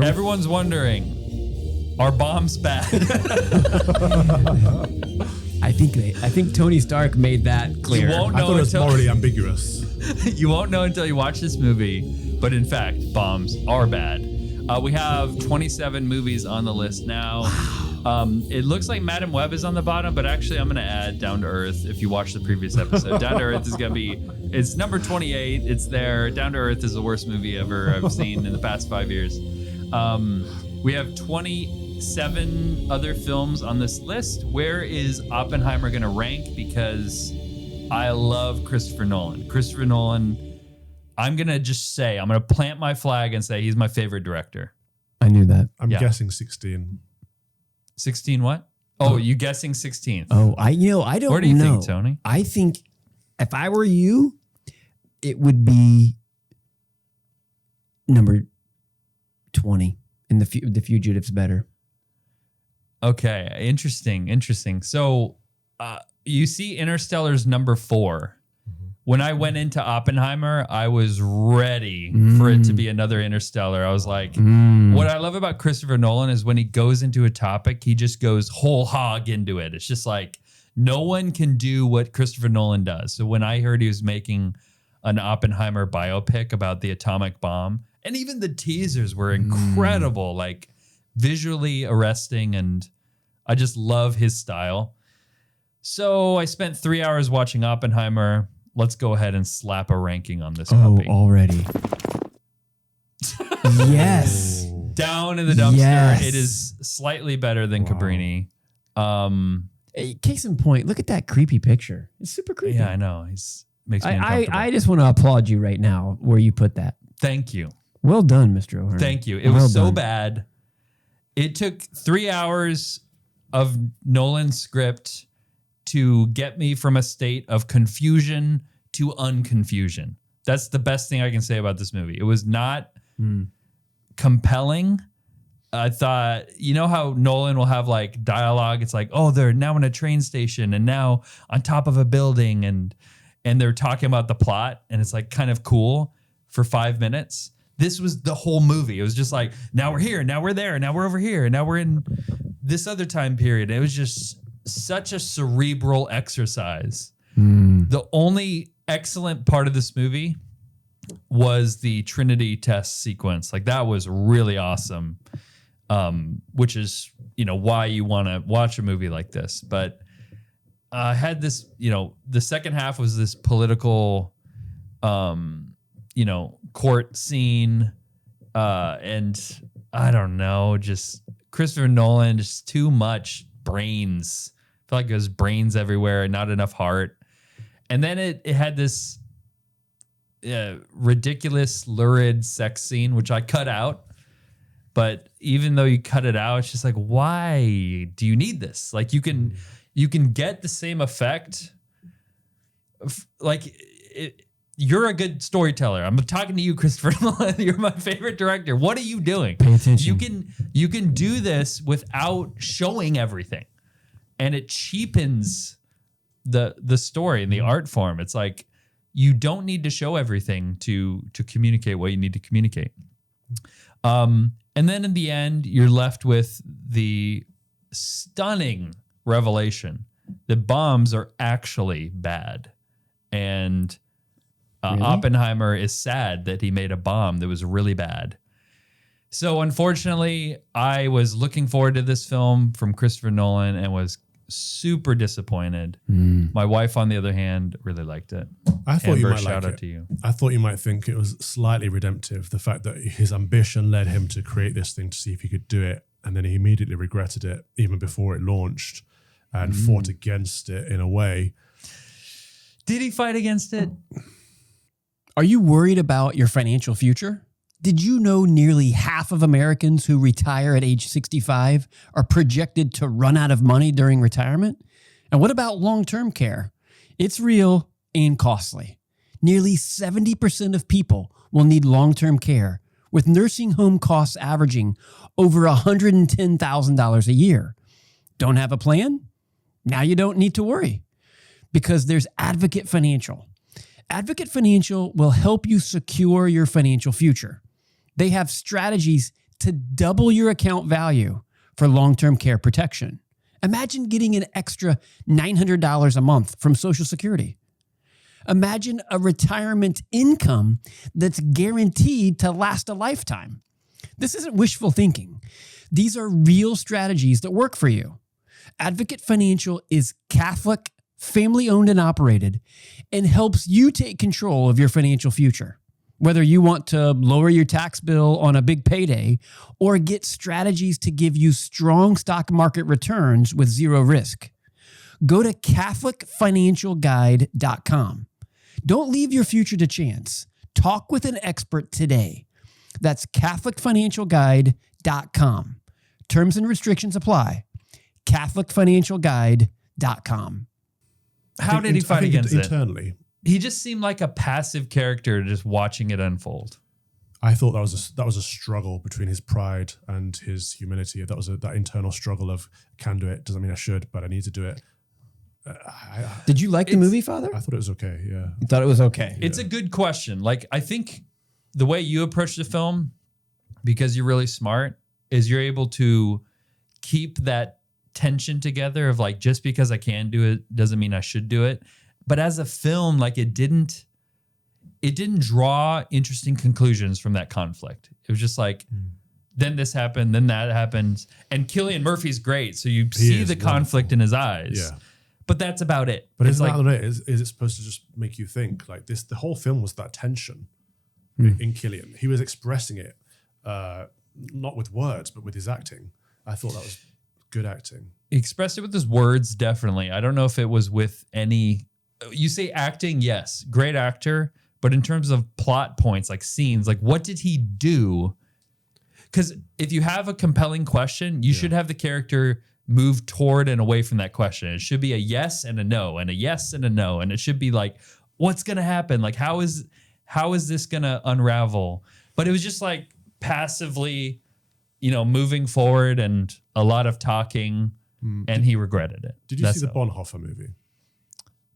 Everyone's wondering, are bombs bad? I think Tony Stark made that clear. You won't I know thought it was until morally ambiguous. you won't know until you watch this movie. But in fact, bombs are bad. We have 27 movies on the list now. It looks like Madam Web is on the bottom, but actually I'm going to add Down to Earth if you watch the previous episode. Down to Earth is going to be, it's number 28. It's there. Down to Earth is the worst movie ever I've seen in the past 5 years. We have 27 other films on this list. Where is Oppenheimer going to rank? Because I love Christopher Nolan. Christopher Nolan, I'm going to just say, I'm going to plant my flag and say he's my favorite director. I knew that. I'm guessing 16. 16 what? Oh, you guessing 16th. Oh, I don't know. Where do you think, Tony? I think if I were you, it would be number 20 in the Fugitive's better. Okay, interesting. So you see Interstellar's number 4. When I went into Oppenheimer, I was ready for it to be another Interstellar. I was like, what I love about Christopher Nolan is when he goes into a topic, he just goes whole hog into it. It's just like, no one can do what Christopher Nolan does. So when I heard he was making an Oppenheimer biopic about the atomic bomb, and even the teasers were incredible, like visually arresting, and I just love his style. So I spent 3 hours watching Oppenheimer. Let's go ahead and slap a ranking on this puppy. Oh, already. Yes. Down in the dumpster. Yes. It is slightly better than Cabrini. Hey, case in point, look at that creepy picture. It's super creepy. Yeah, I know. Makes me uncomfortable. I just want to applaud you right now where you put that. Thank you. Well done, Mr. O'Hearn. Thank you. It was so bad. It took 3 hours of Nolan's script to get me from a state of confusion to unconfusion. That's the best thing I can say about this movie. It was not compelling. I thought, you know how Nolan will have like dialogue? It's like, oh, they're now in a train station and now on top of a building and they're talking about the plot and it's like kind of cool for 5 minutes. This was the whole movie. It was just like, now we're here, now we're there, now we're over here, now we're in this other time period. It was just such a cerebral exercise. The only excellent part of this movie was the Trinity test sequence. Like that was really awesome, which is, why you want to watch a movie like this. But I had this, the second half was this political, court scene. And I don't know, just Christopher Nolan, just too much brains. I felt like it was brains everywhere, not enough heart. And then it had this ridiculous, lurid sex scene, which I cut out. But even though you cut it out, it's just like, why do you need this? Like you can get the same effect. You're a good storyteller. I'm talking to you, Christopher Nolan. You're my favorite director. What are you doing? Pay attention. You can do this without showing everything, and it cheapens the story and the art form. It's like you don't need to show everything to communicate what you need to communicate. And then in the end, you're left with the stunning revelation that bombs are actually bad, and really? Oppenheimer is sad that he made a bomb that was really bad. So unfortunately, I was looking forward to this film from Christopher Nolan and was super disappointed. My wife, on the other hand, really liked it. I thought you might shout like out it. to you. I thought you might think it was slightly redemptive. The fact that his ambition led him to create this thing to see if he could do it, and then he immediately regretted it even before it launched and fought against it in a way. Did he fight against it? Are you worried about your financial future? Did you know nearly half of Americans who retire at age 65 are projected to run out of money during retirement? And what about long-term care? It's real and costly. Nearly 70% of people will need long-term care, with nursing home costs averaging over $110,000 a year. Don't have a plan? Now you don't need to worry, because there's Advocate Financial. Advocate Financial will help you secure your financial future. They have strategies to double your account value for long-term care protection. Imagine getting an extra $900 a month from Social Security. Imagine a retirement income that's guaranteed to last a lifetime. This isn't wishful thinking. These are real strategies that work for you. Advocate Financial is Catholic, family-owned and operated, and helps you take control of your financial future. Whether you want to lower your tax bill on a big payday or get strategies to give you strong stock market returns with zero risk, go to CatholicFinancialGuide.com. Don't leave your future to chance. Talk with an expert today. That's CatholicFinancialGuide.com. Terms and restrictions apply. CatholicFinancialGuide.com. How did he fight against it? Internally, He just seemed like a passive character just watching it unfold. I thought that was a struggle between his pride and his humility. That was that internal struggle of can do it, doesn't mean I should, but I need to do it. Did you like the movie, Father? I thought it was okay. Yeah, You thought it was okay. It's a good question. Like, I think the way you approach the film, because you're really smart, is you're able to keep that tension together of like, just because I can do it doesn't mean I should do it. But as a film, like it didn't draw interesting conclusions from that conflict. It was just like, then this happened, then that happened. And Cillian Murphy's great. So you see the conflict in his eyes. Yeah. But that's about it. But it's isn't like, that what it is? Is it supposed to just make you think like this? The whole film was that tension in Cillian. He was expressing it, not with words, but with his acting. I thought that was good acting. he expressed it with his words, definitely. I don't know if it was with any... You say acting, yes, great actor. But in terms of plot points, like scenes, like what did he do? Because if you have a compelling question, you should have the character move toward and away from that question. It should be a yes and a no, and a yes and a no. And it should be like, what's going to happen? Like, how is this going to unravel? But it was just like passively, moving forward and a lot of talking, and he regretted it. Did you see the Bonhoeffer movie?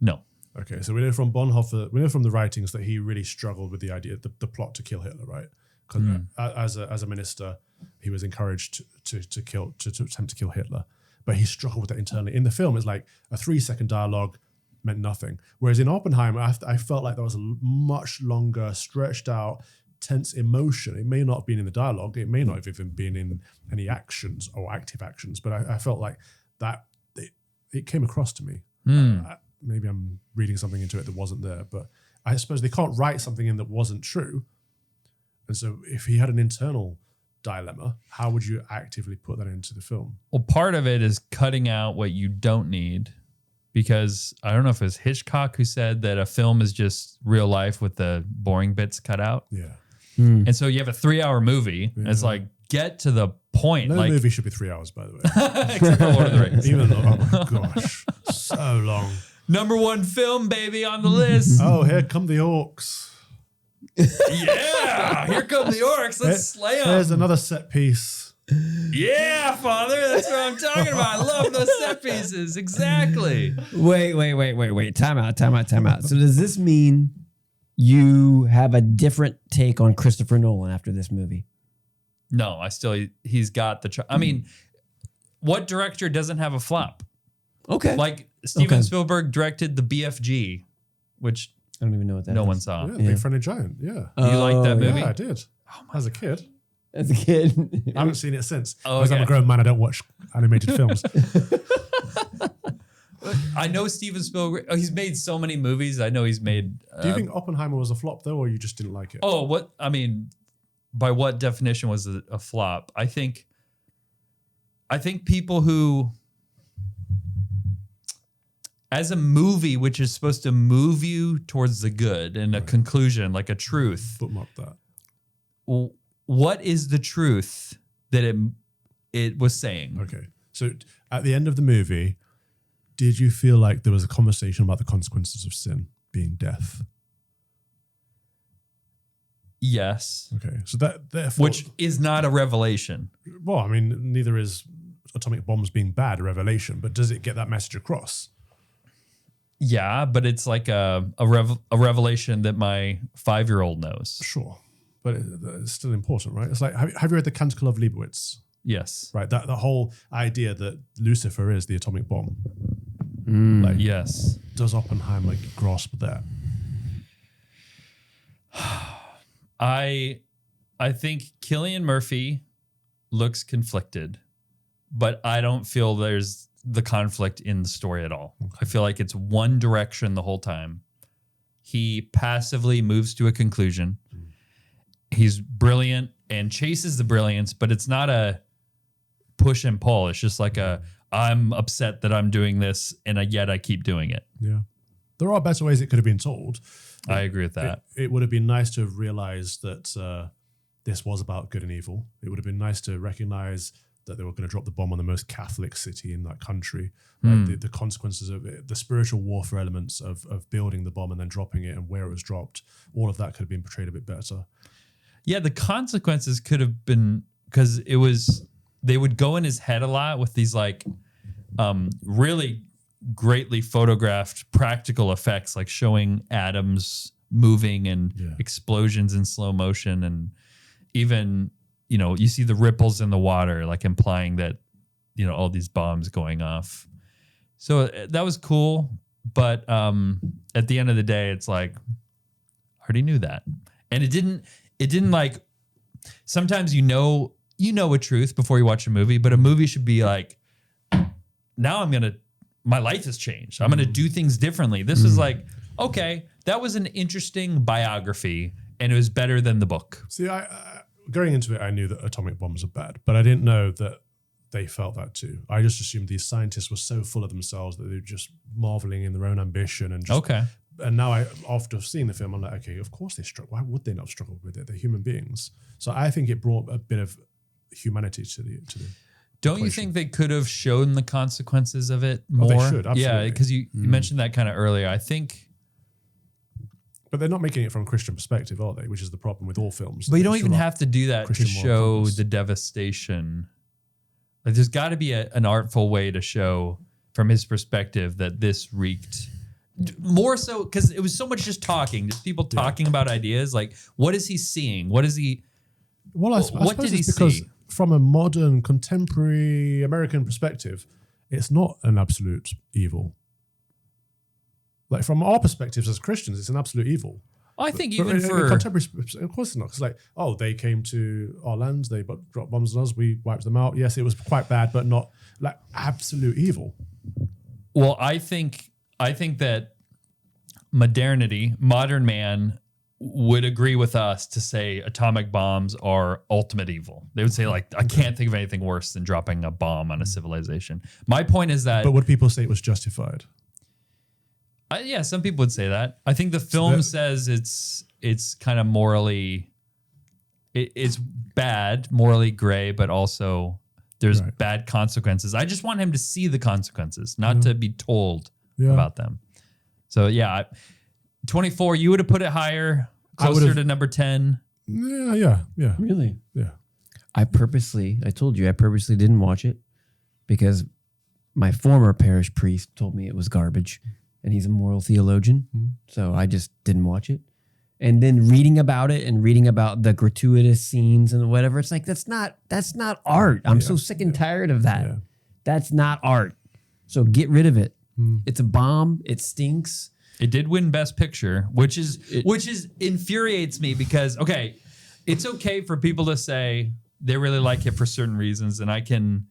No. Okay, so we know from Bonhoeffer, we know from the writings that he really struggled with the idea, the plot to kill Hitler, right? Because as a minister, he was encouraged to attempt to kill Hitler, but he struggled with that internally. In the film, it's like a 3-second dialogue meant nothing, whereas in Oppenheimer, I felt like there was a much longer, stretched out, tense emotion. It may not have been in the dialogue, it may not have even been in any actions or active actions, but I felt like that it came across to me. Maybe I'm reading something into it that wasn't there, but I suppose they can't write something in that wasn't true. And so if he had an internal dilemma, how would you actively put that into the film? Well, part of it is cutting out what you don't need, because I don't know if it was Hitchcock who said that a film is just real life with the boring bits cut out. Yeah. And so you have a 3-hour movie. And it's like, get to the point. No like, movie should be 3 hours, by the way. except for Lord of the Rings. Even though, oh my gosh, so long. Number 1 film, baby, on the list. Oh, here come the orcs. Yeah, here come the orcs. Let's slay them. There's another set piece. Yeah, Father, that's what I'm talking about. I love those set pieces. Exactly. Wait. Time out. So does this mean you have a different take on Christopher Nolan after this movie? No, he's got the... I mean, what director doesn't have a flop? Okay. Like Steven Spielberg directed the BFG, which I don't even know what that is. no one saw. Yeah, Big Friendly Giant. Yeah. You like that movie? Yeah, I did. As a kid. As a kid. I haven't seen it since. Oh, Because I'm a grown man, I don't watch animated films. I know Steven Spielberg. He's made so many movies. I know he's made... Do you think Oppenheimer was a flop, though, or you just didn't like it? Oh, what? I mean, by what definition was it a flop? I think people who... As a movie, which is supposed to move you towards the good and a conclusion, like a truth. Bookmark that. Well, what is the truth that it was saying? Okay. So at the end of the movie, did you feel like there was a conversation about the consequences of sin being death? Yes. Okay. So that therefore... Which is not a revelation. Well, I mean, neither is atomic bombs being bad a revelation, but does it get that message across? Yeah, but it's like a revelation that my 5-year-old knows. Sure. but it's still important, right? It's like, have you read The Canticle of Leibowitz? Yes. Right, that the whole idea that Lucifer is the atomic bomb. Mm. Yes. Does Oppenheimer grasp that? I think Cillian Murphy looks conflicted, but I don't feel there's the conflict in the story at all. Okay. I feel like it's one direction the whole time. He passively moves to a conclusion. He's brilliant and chases the brilliance, but it's not a push and pull. It's just like I'm upset that I'm doing this, and yet I keep doing it. Yeah. There are better ways it could have been told. I agree with that. It would have been nice to have realized that this was about good and evil. It would have been nice to recognize that they were going to drop the bomb on the most Catholic city in that country. Right? The consequences of it, the spiritual warfare elements of building the bomb and then dropping it and where it was dropped, all of that could have been portrayed a bit better. Yeah, the consequences could have been, because they would go in his head a lot with these like really greatly photographed practical effects, like showing atoms moving and explosions in slow motion, and even, you know, you see the ripples in the water, like implying that, you know, all these bombs going off. So that was cool, but at the end of the day, it's like, I already knew that, and it didn't like. Sometimes you know a truth before you watch a movie, but a movie should be like, now my life has changed. I'm gonna do things differently. This is like, okay, that was an interesting biography, and it was better than the book. See, going into it, I knew that atomic bombs are bad, but I didn't know that they felt that too. I just assumed these scientists were so full of themselves that they were just marveling in their own ambition and just. Okay. And now, after seeing the film, I'm like, okay, of course they struggle. Why would they not struggle with it? They're human beings. So I think it brought a bit of humanity to the Don't equation. You think they could have shown the consequences of it more? Oh, they should, absolutely. Yeah, because you mentioned that kind of earlier. I think. But they're not making it from a Christian perspective, are they? Which is the problem with all films. But you don't even have to do that Christian to show the devastation. Like, there's got to be an artful way to show from his perspective that this wreaked. More so because it was so much just talking, just people talking about ideas. Like, what is he seeing? What is he? Well, what did he see? From a modern, contemporary American perspective, it's not an absolute evil. Like, from our perspectives as Christians, it's an absolute evil. I think but even for contemporary, of course it's not. It's like, oh, they came to our land, they dropped bombs on us, we wiped them out. Yes, it was quite bad, but not like absolute evil. Well, I think that modern man would agree with us to say atomic bombs are ultimate evil. They would say, like, I can't think of anything worse than dropping a bomb on a civilization. My point is that... But would people say it was justified? Yeah, some people would say that. I think the film says it's kind of morally... It's bad, morally gray, but also there's bad consequences. I just want him to see the consequences, not to be told about them. So, 24, you would have put it higher, closer to number 10. Yeah. Really? Yeah. I purposely didn't watch it because my former parish priest told me it was garbage, and he's a moral theologian. So I just didn't watch it. And then reading about it and reading about the gratuitous scenes and whatever, it's like, that's not art. I'm so sick and tired of that. Yeah. That's not art. So get rid of it. It's a bomb. It stinks. It did win Best Picture, which infuriates me because, okay, it's okay for people to say they really like it for certain reasons, and I can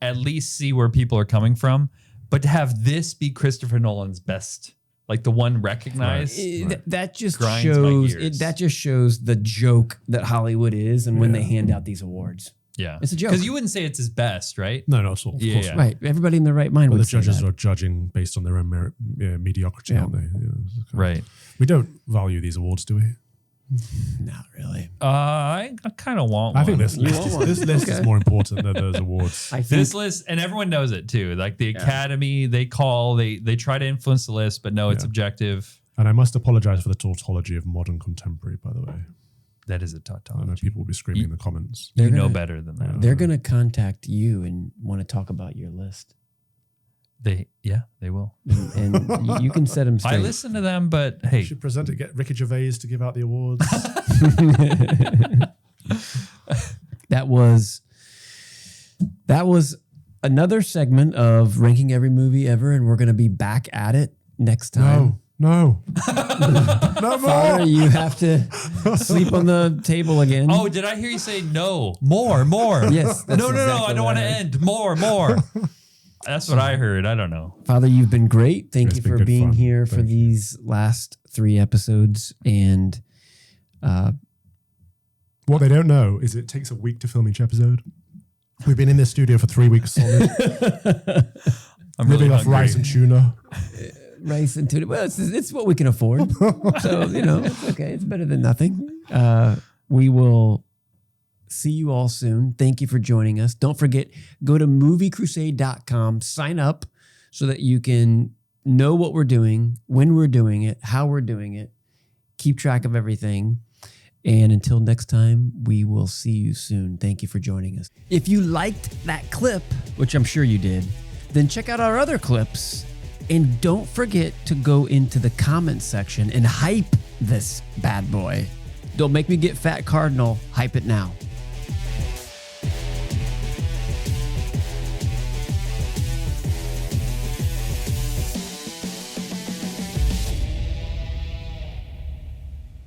at least see where people are coming from. But to have this be Christopher Nolan's best, like the one recognized, that just shows the joke that Hollywood is, and when they hand out these awards. Yeah, it's a joke. Because you wouldn't say it's his best, right? No, not at all. Of course not. Right. Everybody in their right mind would the judges say that. are judging based on their own mediocrity, aren't they? Right. We don't value these awards, do we? Not really. I kind of want one. I think this list is more important than those awards. This list, and everyone knows it too. Like the Academy, they try to influence the list, but no, it's objective. And I must apologize for the tautology of modern contemporary, by the way. That is a tautology. I know people will be screaming in the comments. You know better than that. They're going to contact you and want to talk about your list. They will. And you can set them straight. I listen to them, but hey, You should present it, get Ricky Gervais to give out the awards. That was another segment of ranking every movie ever, and we're going to be back at it next time. No more. Father, you have to sleep on the table again. oh, did I hear you say no? More. Yes. that's No, exactly I don't what want to heard. end. More. That's what I heard. I don't know. Father, you've been great. Thank It's you been for good being fun. here for Thank you. these last 3 episodes. And What they don't know is it takes a week to film each episode. We've been in this studio for 3 weeks solid, I'm really living off hungry. rice and tuna. rice and tuna. Well, it's what we can afford. So, it's okay. It's better than nothing. We will see you all soon. Thank you for joining us. Don't forget, go to moviecrusade.com, sign up so that you can know what we're doing, when we're doing it, how we're doing it, keep track of everything. And until next time, we will see you soon. Thank you for joining us. If you liked that clip, which I'm sure you did, then check out our other clips. And don't forget to go into the comments section and hype this bad boy. Don't make me get fat cardinal. Hype it now.